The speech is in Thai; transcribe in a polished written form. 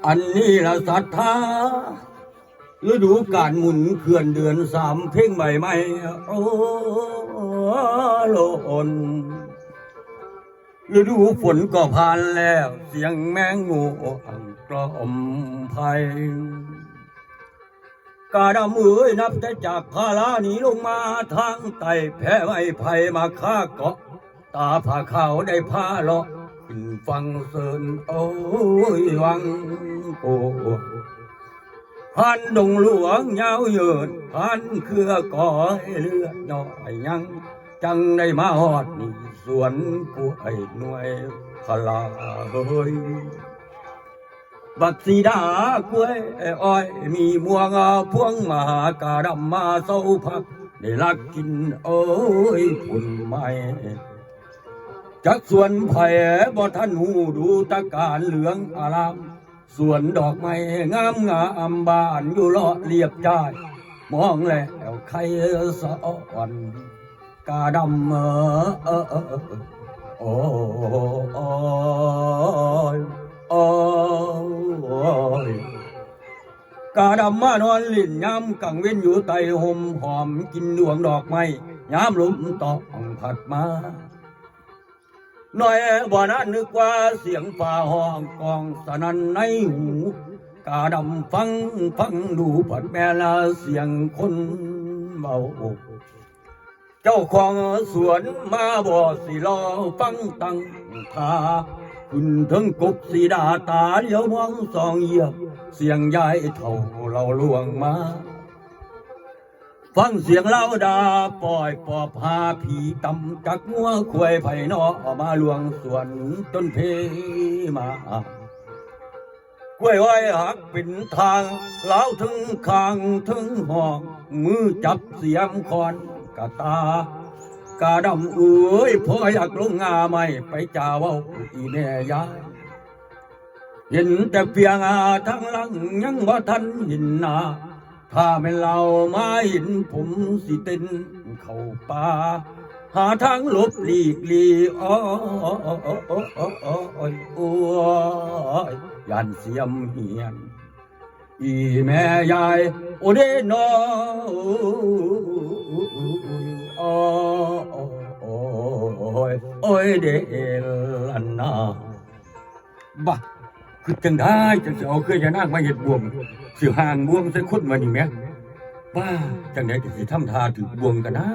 อันนี้ละศรัทธาฤดูการหมุนเขื่อนเดือนสามเพ่งใหม่ใหม่โอ้โลนฤดูฝนก็ผ่านแล้วเสียงแมงงูอังกล่อมไพกาดำเอ๋ยนับแต่จากพาลานี้ลงมาทางไต่แพ้ไม่ไผ่มาฆ่าเกาะตาผาขาวได้พาเลาะขึ้นฟังเสินโอ้ยวังโอ้พันดงหลวงยาวเยินพันเครือก่อยเลือดน้อยยังจังได้มาหอดนี่สวนกูไอ้หน่วยพลาเฮ้ยบักสีดากล้วยอ้อยมีม่วงพวงมหากาดำมาเศร้าพักได้ลักกินโอ้ยฝุ่นไม้จากสวนไผ่บ่ท่านหูดูตะการเหลืองอารามสวนดอกไม้งามงามบานอยู่เลาะเรียบจ่ายมองแล้วใครสะอ่อนกาดำโอ้ยโอ้ยกาดำมานอนลิ่นย้ำกังเว้นอยู่ใต้ห่มหอมกินดวงดอกไม้ย้ำลมตองผัดมาหน่อยบ่นั้นนึกว่าเสียงฝ่าห้องกองสนั่นในหูกาดำฟังดูผัดแม่ละเสียงคนเบาเจ้าของสวนมาบ่สิรอฟังตั้งท่าขึ้นถึงกบสีดาตาเดียวมองสองเหยียบเสียงยายเท่าเราล่วงมาฟังเสียงเล่าดาปล่อยปอบหาผีตำจักงัวควยไผ่นอออกมาลวงสวนจนเพมากล้วยไว้หักเป็นทางเล้าถึงคางถึงห้องมือจับเสียมคอนกะตากาดำเอ้ยพ่ออยากลงงาไม่ไปจ่าว่าอีแม่ยายเห็นแต่เพียงทั้งหลังยังว่าท่านเห็นหน้าถ้าเป็นเรามาเห็นผมสิเต้นเข้าป่าหาทางหลบหลีกลีอ้อยยันเสียมเหียนอีแม่ยายโอเดนอโอ้ยเดลันนาบ้าคือจังได้จังจะเอาเคยจะนั่งมาเห็ดบวงสิห่างบวงใส่คนมานี่แม่บ้าจังได้จะสิทำทาถือบวงกันนะ